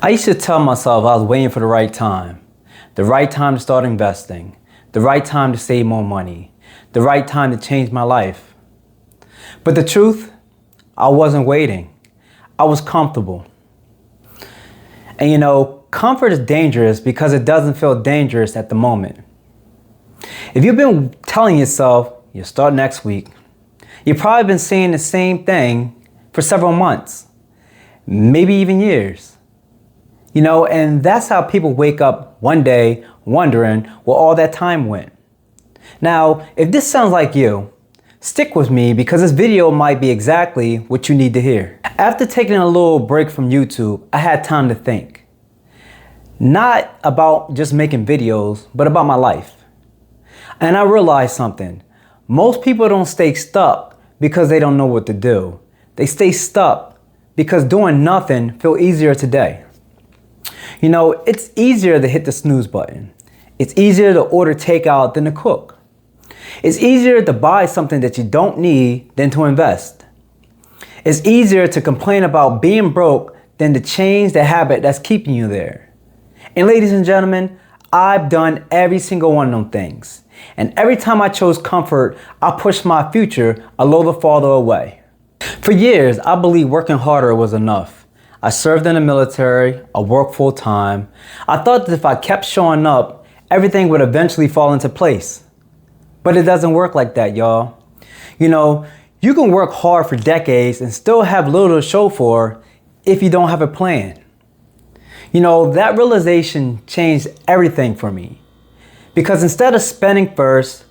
I used to tell myself I was waiting for the right time to start investing, the right time to save more money, the right time to change my life. But the truth, I wasn't waiting. I was comfortable. And you know, comfort is dangerous because it doesn't feel dangerous at the moment. If you've been telling yourself you'll start next week, you've probably been saying the same thing for several months, maybe even years. You know, and that's how people wake up one day wondering where all that time went. Now, if this sounds like you, stick with me because this video might be exactly what you need to hear. After taking a little break from YouTube, I had time to think. Not about just making videos, but about my life. And I realized something. Most people don't stay stuck because they don't know what to do. They stay stuck because doing nothing feels easier today. You know, it's easier to hit the snooze button. It's easier to order takeout than to cook. It's easier to buy something that you don't need than to invest. It's easier to complain about being broke than to change the habit that's keeping you there. And ladies and gentlemen, I've done every single one of them things. And every time I chose comfort, I pushed my future a little farther away. For years, I believed working harder was enough. I served in the military, I worked full time. I thought that if I kept showing up, everything would eventually fall into place. But it doesn't work like that, y'all. You know, you can work hard for decades and still have little to show for if you don't have a plan. You know, that realization changed everything for me. Because instead of spending first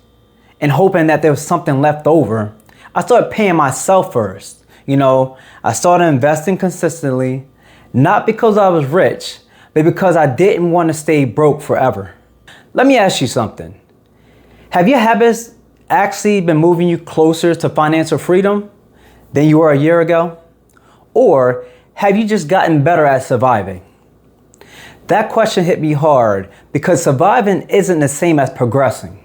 and hoping that there was something left over, I started paying myself first. You know, I started investing consistently, not because I was rich, but because I didn't want to stay broke forever. Let me ask you something. Have your habits actually been moving you closer to financial freedom than you were a year ago? Or have you just gotten better at surviving? That question hit me hard because surviving isn't the same as progressing.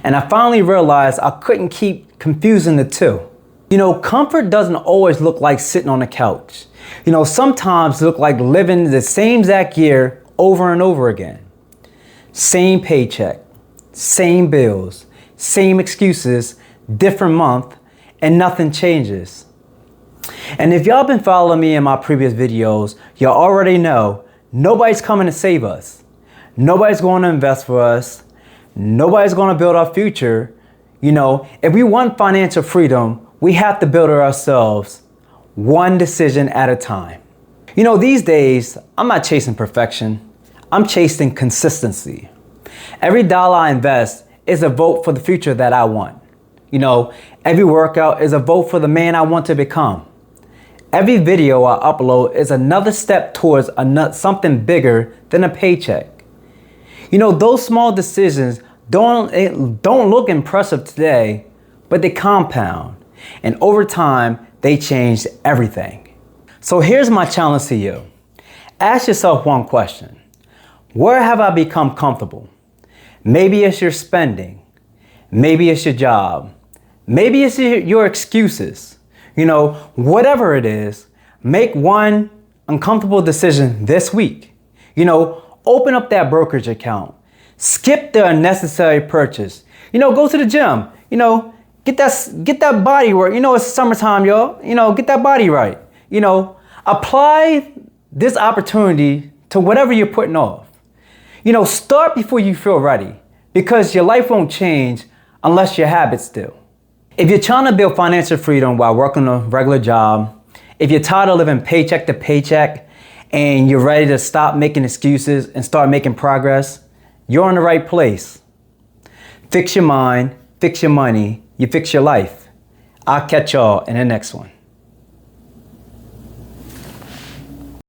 And I finally realized I couldn't keep confusing the two. You know, comfort doesn't always look like sitting on the couch. You know, sometimes it looks like living the same exact year over and over again. Same paycheck, same bills, same excuses, different month, and nothing changes. And if y'all been following me in my previous videos, y'all already know nobody's coming to save us. Nobody's going to invest for us. Nobody's going to build our future. You know, if we want financial freedom, we have to build it ourselves, one decision at a time. You know, these days, I'm not chasing perfection. I'm chasing consistency. Every dollar I invest is a vote for the future that I want. You know, every workout is a vote for the man I want to become. Every video I upload is another step towards something bigger than a paycheck. You know, those small decisions don't look impressive today, but they compound. And over time, they changed everything. So here's my challenge to you. Ask yourself one question. Where have I become comfortable? Maybe it's your spending. Maybe it's your job. Maybe it's your excuses. You know, whatever it is, make one uncomfortable decision this week. You know, open up that brokerage account. Skip the unnecessary purchase. You know, go to the gym. You know, get that body work. You know, it's summertime, y'all. You know, get that body right. You know, apply this opportunity to whatever you're putting off. You know, start before you feel ready because your life won't change unless your habits do. If you're trying to build financial freedom while working a regular job, if you're tired of living paycheck to paycheck and you're ready to stop making excuses and start making progress, you're in the right place. Fix your mind, fix your money, you fix your life. I'll catch y'all in the next one.